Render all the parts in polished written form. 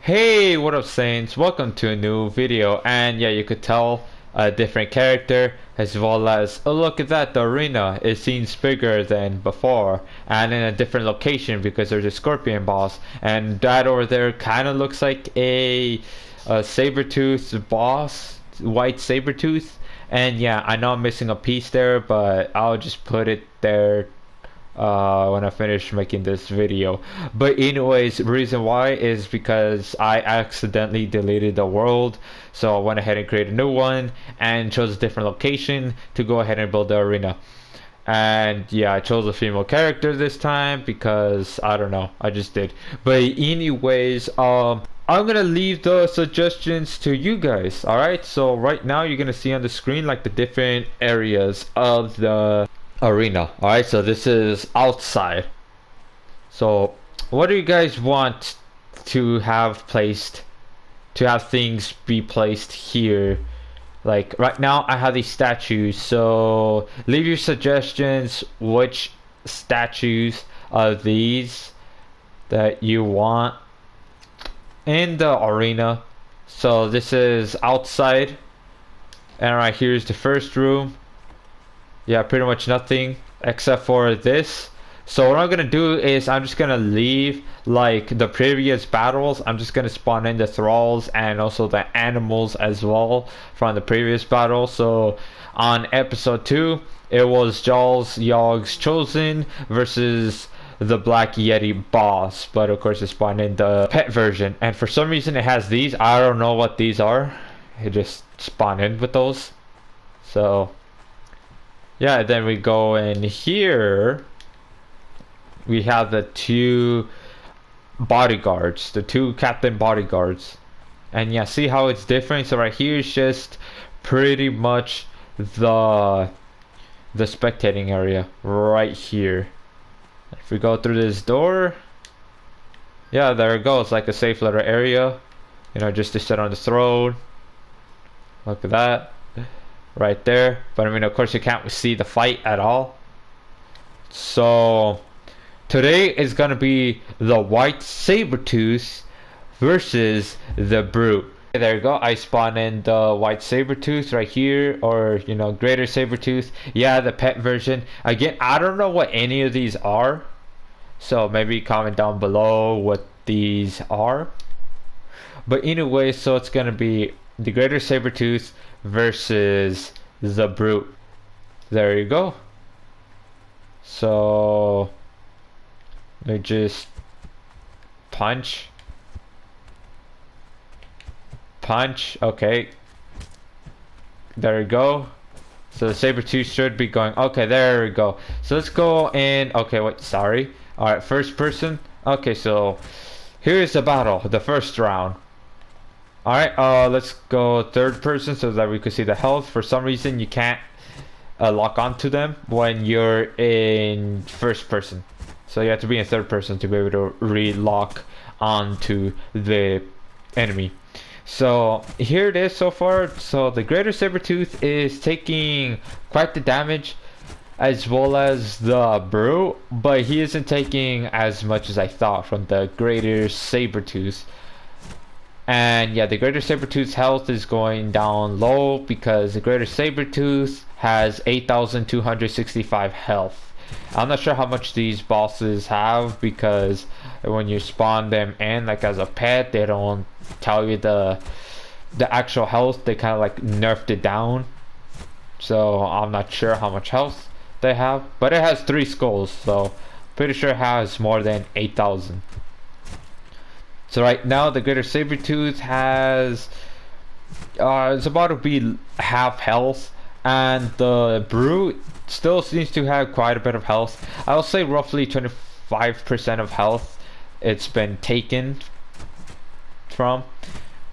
Hey, what up Saints? Welcome to a new video, and yeah, you could tell a different character as well as, oh look at that, the arena, it seems bigger than before and in a different location because there's a scorpion boss, and that over there kind of looks like a saber-tooth boss, white saber-tooth. And yeah, I know I'm missing a piece there, but I'll just put it there when I finish making this video. But anyways, reason why is because I accidentally deleted the world, so I went ahead and created a new one and chose a different location to go ahead and build the arena. And yeah, I chose a female character this time because I don't know, I just did. But anyways, I'm gonna leave the suggestions to you guys. Alright, so right now you're gonna see on the screen like the different areas of the arena. Alright, so this is outside. So what do you guys want to have placed, to have things be placed here? Like right now I have these statues, so leave your suggestions which statues of these that you want in the arena. So this is outside, and right here is the first room. Yeah, pretty much nothing except for this. So what I'm gonna do is I'm just gonna leave like the previous battles. I'm just gonna spawn in the thralls and also the animals as well from the previous battle. So on episode 2 it was Jaws Yogg's Chosen versus the Black Yeti boss, but of course it spawned in the pet version, and for some reason it has these. I don't know what these are. It just spawned in with those. So yeah, then we go in here. We have the two bodyguards, the two captain bodyguards. And yeah, see how it's different? So right here is just pretty much the spectating area right here. If we go through this door, yeah, there it goes, like a safe little area. You know, just to sit on the throne. Look at that. Right there. But I mean, of course you can't see the fight at all. So today is gonna be the white saber-tooth versus the brute. There you go, I spawned in the white saber-tooth right here, or you know, greater saber-tooth. Yeah, the pet version. Again, I don't know what any of these are, so maybe comment down below what these are. But anyway, so it's gonna be the greater saber-tooth versus the brute. There you go. So let me just punch. Okay, there we go. So the saber-tooth should be going. Okay, there we go. So let's go in. Okay, wait, sorry. Alright, first person. Okay, so here's the battle, the first round. Alright, let's go third person so that we can see the health. For some reason you can't lock onto them when you're in first person, so you have to be in third person to be able to re-lock onto the enemy. So here it is so far. So the greater saber-tooth is taking quite the damage, as well as the brute, but he isn't taking as much as I thought from the greater saber-tooth. And yeah, the greater saber-tooth's health is going down low because the greater saber-tooth has 8,265 health. I'm not sure how much these bosses have because when you spawn them in like as a pet, they don't tell you the actual health. They kind of like nerfed it down, so I'm not sure how much health they have, but it has 3 skulls, so pretty sure it has more than 8,000. So right now the greater saber-tooth has it's about to be half health, and the brute still seems to have quite a bit of health. I will say roughly 25% of health it's been taken from.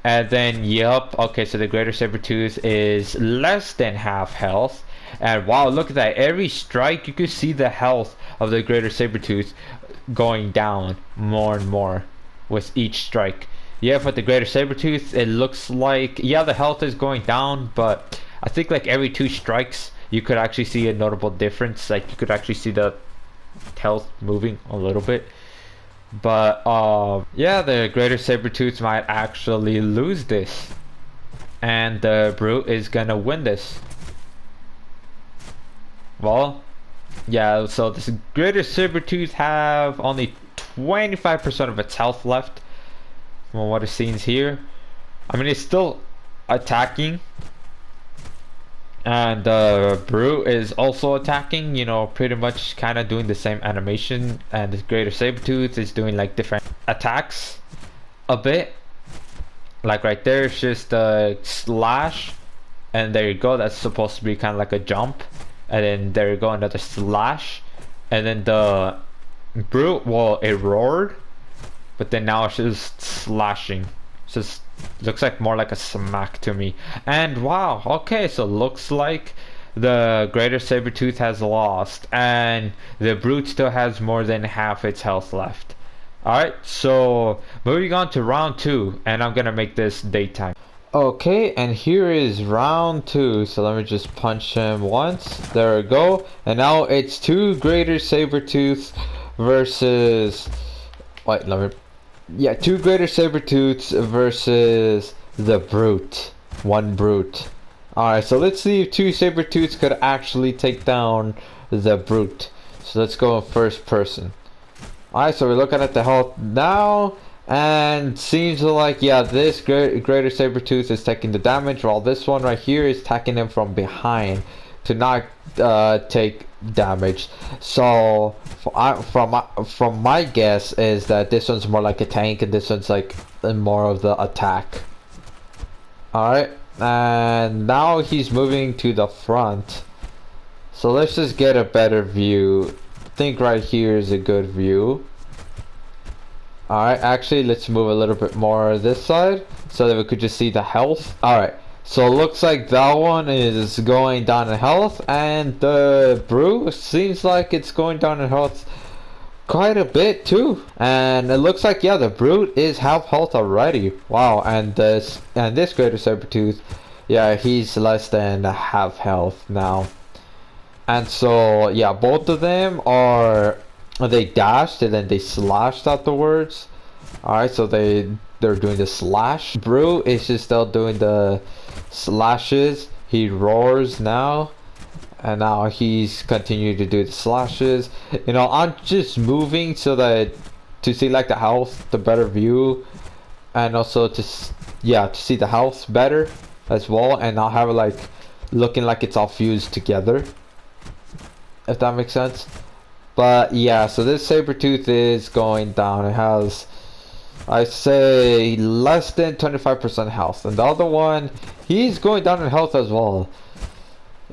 And then yep, okay, so the greater saber-tooth is less than half health. And wow, look at that, every strike you can see the health of the greater saber-tooth going down more and more with each strike. Yeah, for the greater saber-tooth it looks like, yeah, the health is going down, but I think like every 2 strikes you could actually see a notable difference. Like you could actually see the health moving a little bit. But yeah, the greater saber-tooth might actually lose this, and the brute is gonna win this. Well, yeah, so this greater saber-tooth have only 25% of its health left from what it seems here. I mean, it's still attacking, and the brute is also attacking, you know, pretty much kind of doing the same animation, and the greater saber-tooth is doing like different attacks a bit. Like right there, it's just a slash, and there you go, that's supposed to be kind of like a jump, and then there you go, another slash, and then the brute, well, it roared, but then now it's just slashing. It's just looks like more like a smack to me. And wow, okay, so looks like the greater saber-tooth has lost, and the brute still has more than half its health left. Alright, so moving on to round 2, and I'm gonna make this daytime. Okay, and here is round 2, so let me just punch him once. There we go. And now it's 2 greater saber-tooths versus... Wait, let me... Yeah, 2 greater saber-tooths versus the brute. 1 brute. Alright, so let's see if 2 saber-tooths could actually take down the brute. So let's go in first person. Alright, so we're looking at the health now, and seems like, yeah, this greater saber-tooth is taking the damage, while this one right here is attacking him from behind to not take damage. So from my guess is that this one's more like a tank, and this one's like more of the attack. Alright, and now he's moving to the front. So let's just get a better view. I think right here is a good view. Alright, actually let's move a little bit more this side so that we could just see the health. Alright, so it looks like that one is going down in health, and the brute seems like it's going down in health quite a bit too. And it looks like, yeah, the brute is half health already. Wow, and this greater saber-tooth, yeah, he's less than half health now. And so, yeah, both of them are, they dashed and then they slashed afterwards. Alright, so they're doing the slash. Brute is just still doing the slashes. He roars now, and now he's continuing to do the slashes. You know, I'm just moving so that to see like the health, the better view, and also to see the health better as well, and I'll have it like looking like it's all fused together, if that makes sense. But yeah, so this saber-tooth is going down. It has, I say, less than 25% health, and the other one, he's going down in health as well.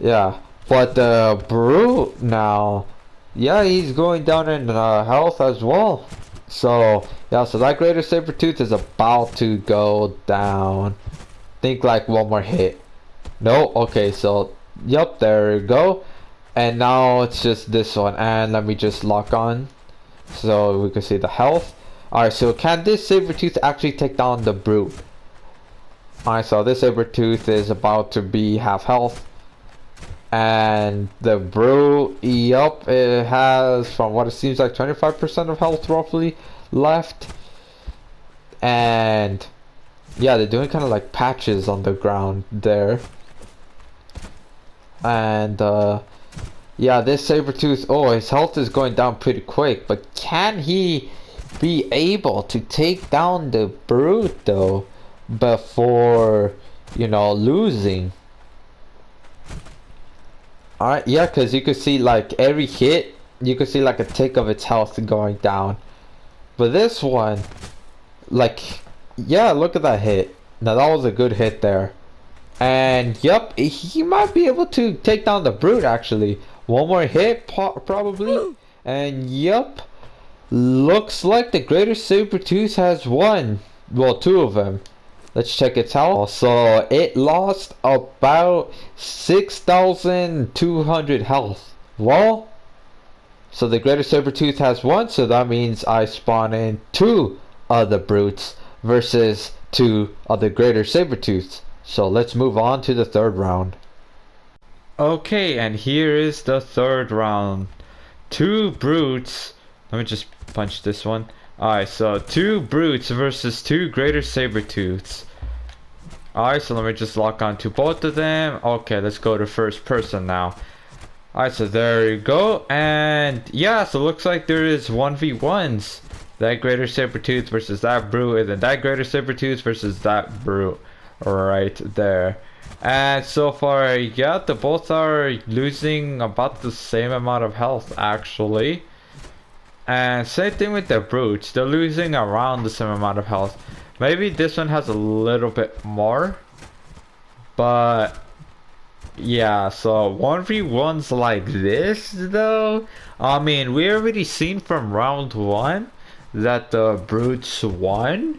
Yeah, but the brute now, yeah, he's going down in health as well. So yeah, so that greater saber-tooth is about to go down. Think like one more hit. No, okay, so yep, there we go. And now it's just this one, and let me just lock on so we can see the health. Alright, so can this saber-tooth actually take down the brute? Alright, so this saber-tooth is about to be half health, and the brute, yup, it has, from what it seems like, 25% of health roughly left. And yeah, they're doing kind of like patches on the ground there. And yeah, this saber-tooth, oh, his health is going down pretty quick, but can he be able to take down the brute though before, you know, losing? Alright, yeah, because you could see like every hit, you could see like a tick of its health going down. But this one, like, yeah, look at that hit. Now that was a good hit there. And yep, he might be able to take down the brute actually. One more hit probably, and yep, looks like the greater saber-tooth has won. Well, 2 of them. Let's check its health. So it lost about 6,200 health. Well, so the greater saber-tooth has won, so that means I spawn in 2 other brutes versus 2 other greater saber-tooths. So let's move on to the 3rd round. Okay, and here is the 3rd round. 2 brutes. Let me just punch this one. Alright, so 2 brutes versus 2 greater saber-tooths. Alright, so let me just lock on to both of them. Okay, let's go to first person now. Alright, so there you go. And yeah, so looks like there is 1v1s. That greater saber-tooth versus that brute, and then that greater saber-tooth versus that brute. Right there. And so far, yeah, the both are losing about the same amount of health, actually. And same thing with the brutes. They're losing around the same amount of health. Maybe this one has a little bit more. But yeah, so 1v1s like this, though. I mean, we already seen from round 1 that the brutes won.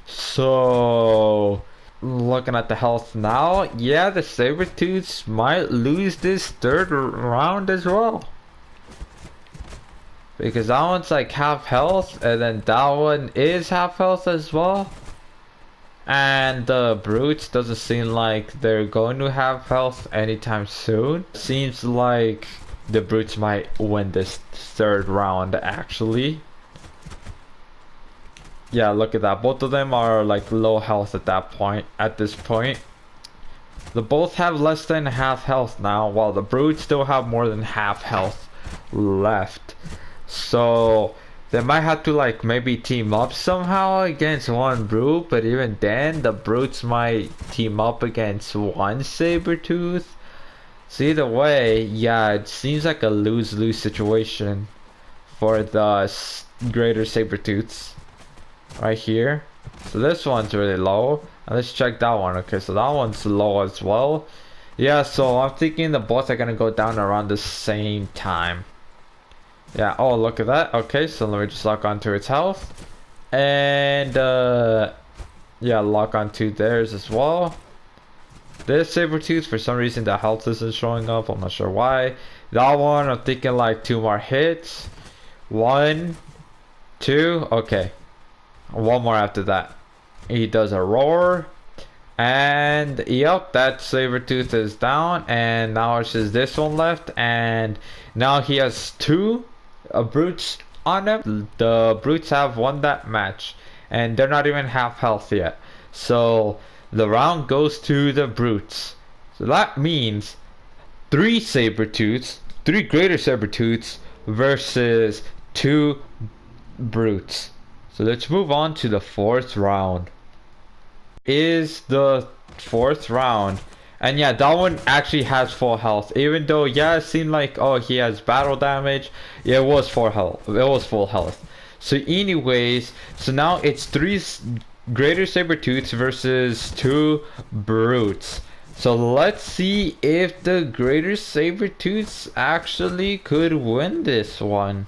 So looking at the health now, yeah, the saber-tooths might lose this third round as well. Because that one's like half health, and then that one is half health as well. And the brutes doesn't seem like they're going to have health anytime soon. Seems like the brutes might win this third round, actually. Yeah, look at that. Both of them are like low health at this point. They both have less than half health now, while the brutes still have more than half health left. So they might have to like maybe team up somehow against one brute, but even then the brutes might team up against one saber-tooth. So either way, yeah, it seems like a lose-lose situation for the greater saber-tooths. Right here. So this one's really low. And let's check that one. Okay, so that one's low as well. Yeah, so I'm thinking the both are gonna go down around the same time. Yeah, oh look at that. Okay, so let me just lock onto its health. And yeah, lock onto theirs as well. This saber-tooth, for some reason the health isn't showing up. I'm not sure why. That one, I'm thinking like 2 more hits. 1, 2, okay. One more after that. He does a roar. And yep, that saber-tooth is down. And now it's just this one left. And now he has 2 brutes on him. The brutes have won that match. And they're not even half health yet. So the round goes to the brutes. So that means 3 saber-tooths, 3 greater saber-tooths versus 2 brutes. So let's move on to the 4th round. Is the 4th round. And yeah, that one actually has full health. Even though, yeah, it seemed like, oh, he has battle damage. Yeah, it was full health. It was full health. So anyways, so now it's 3 greater saber-tooths versus 2 brutes. So let's see if the greater saber-tooths actually could win this one.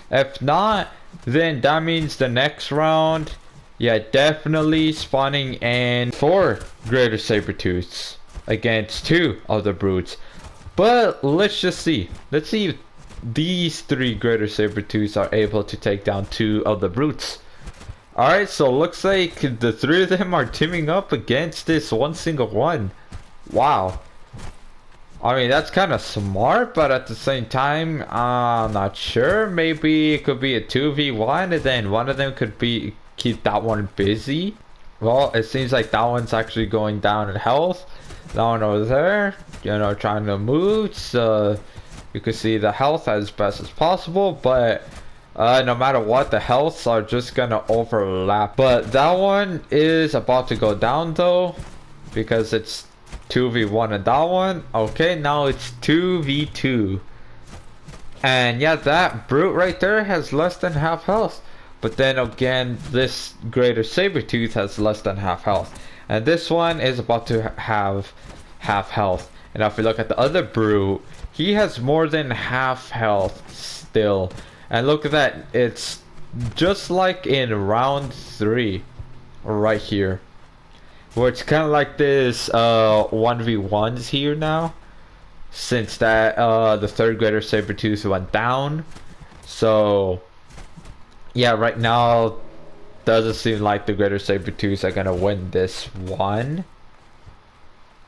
If not, then that means the next round, yeah, definitely spawning in 4 greater saber-tooths against 2 of the brutes. But let's just see. Let's see if these 3 greater saber-tooths are able to take down 2 of the brutes. Alright, so looks like the 3 of them are teaming up against this one single one. Wow. I mean, that's kind of smart, but at the same time, I'm not sure. Maybe it could be a 2v1, and then one of them could keep that one busy. Well, it seems like that one's actually going down in health. That one over there, you know, trying to move. So you can see the health as best as possible, but no matter what, the healths are just gonna overlap. But that one is about to go down though, because it's 2v1 and that one. Okay, now it's 2v2. And yeah, that brute right there has less than half health. But then again, this greater saber-tooth has less than half health. And this one is about to have half health. And now if we look at the other brute, he has more than half health still. And look at that, it's just like in round 3 right here, where it's kind of like this 1v1s here now, since that the 3rd greater saber-tooth went down. So yeah, right now doesn't seem like the greater saber-tooths are gonna win this one.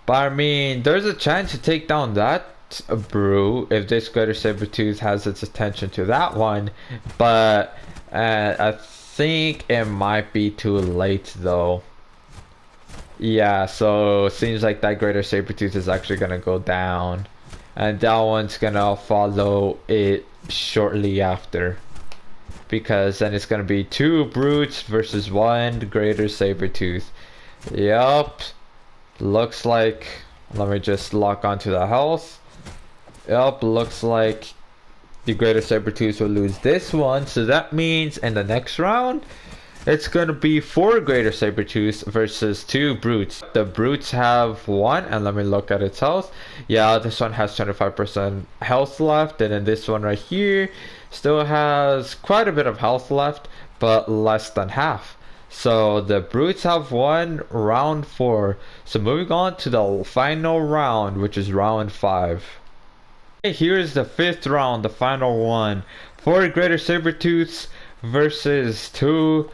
But I mean, there's a chance to take down that brute if this greater saber-tooth has its attention to that one. But I think it might be too late though. Yeah, so seems like that greater saber-tooth is actually gonna go down. And that one's gonna follow it shortly after. Because then it's gonna be 2 brutes versus 1 greater saber-tooth. Yup. Looks like, let me just lock onto the health. Yup, looks like the greater saber-tooth will lose this one. So that means in the next round, it's gonna be 4 greater saber-tooths versus 2 brutes. The brutes have 1, and let me look at its health. Yeah, this one has 25% health left, and then this one right here still has quite a bit of health left, but less than half. So the brutes have 1, round 4. So moving on to the final round, which is round 5. Okay, here's the 5th round, the final one. 4 greater saber-tooths versus 2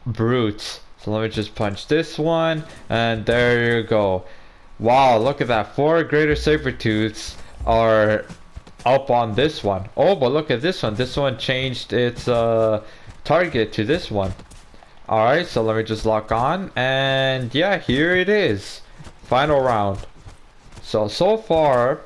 brutes. So let me just punch this one, and there you go. Wow, look at that. 4 greater saber-tooths are up on this one. Oh, but look at this one. This one changed its target to this one. Alright, so let me just lock on, and yeah, here it is. Final round. So far,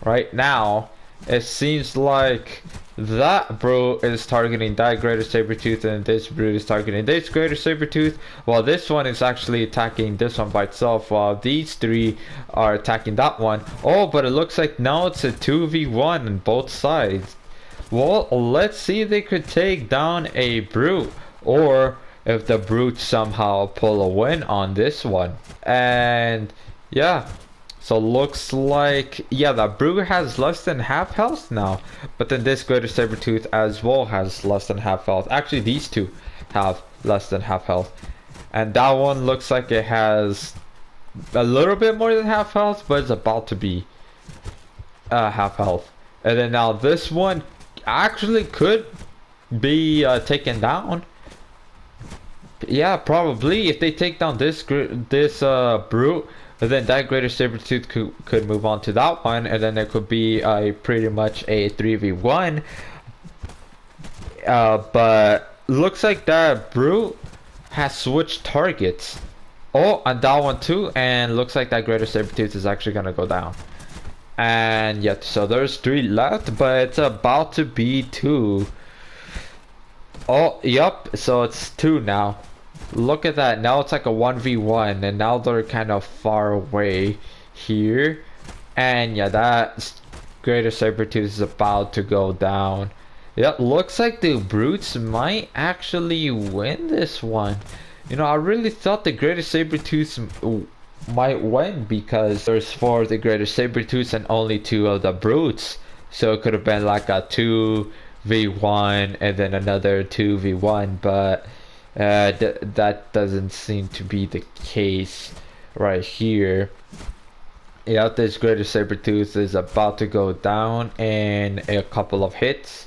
right now, it seems like that brute is targeting that greater saber-tooth, and this brute is targeting this greater saber-tooth, while this one is actually attacking this one by itself, while these 3 are attacking that one. Oh, but it looks like now it's a 2v1 on both sides. Well, let's see if they could take down a brute, or if the brutes somehow pull a win on this one. And yeah, so looks like, yeah, the brute has less than half health now, but then this greater saber-tooth as well has less than half health. Actually, these 2 have less than half health, and that one looks like it has a little bit more than half health, but it's about to be half health. And then now this one actually could be taken down. Yeah, probably if they take down this brute, then that greater saber-tooth could move on to that one, and then it could be pretty much a 3v1. But looks like that brute has switched targets. Oh, and that one too, and looks like that greater saber-tooth is actually gonna go down. And yeah, so there's 3 left, but it's about to be 2. Oh, yep, so it's 2 now. Look at that, now it's like a 1v1, and now they're kind of far away here. And yeah, that greater saber-tooth is about to go down. Yep, looks like the brutes might actually win this one. You know, I really thought the greater saber-tooth might win, because there's 4 of the greater saber-tooths and only 2 of the brutes. So it could have been like a 2v1 and then another 2v1, but that doesn't seem to be the case right here. Yeah, this greater saber-tooth is about to go down in a couple of hits.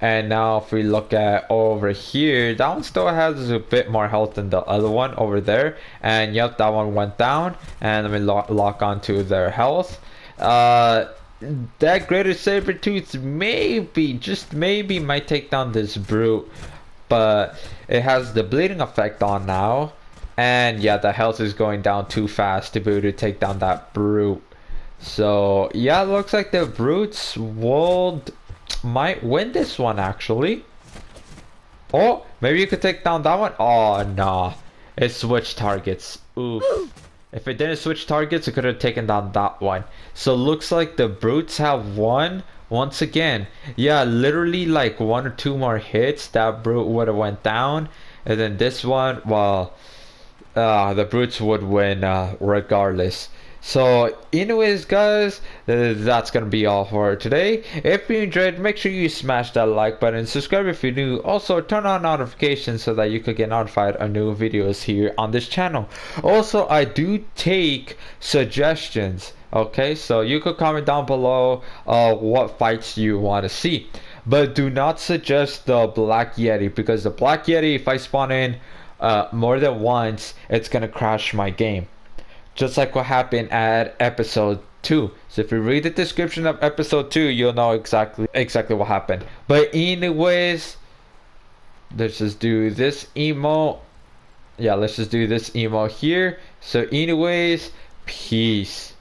And now if we look at over here, that one still has a bit more health than the other one over there. And yep, that one went down. And let me lock onto their health. That greater saber-tooth maybe, just maybe, might take down this brute, but it has the bleeding effect on now, and yeah, the health is going down too fast to be able to take down that brute. So yeah, it looks like the brutes might win this one actually. Oh, maybe you could take down that one. Oh no, it switched targets. Oof. If it didn't switch targets, it could have taken down that one. So looks like the brutes have won once again. Yeah, literally like 1 or 2 more hits, that brute would have went down. And then this one, well, the brutes would win regardless. So anyways guys, that's gonna be all for today. If you enjoyed, make sure you smash that like button, subscribe if you're new, also turn on notifications so that you could get notified of new videos here on this channel. Also, I do take suggestions, okay, so you could comment down below what fights you want to see, but do not suggest the Black Yeti, because the Black Yeti, if I spawn in more than once, it's gonna crash my game, just like what happened at episode 2. So if you read the description of episode 2, you'll know exactly what happened. But anyways, let's just do this emo. Yeah, let's just do this emo here. So anyways, peace.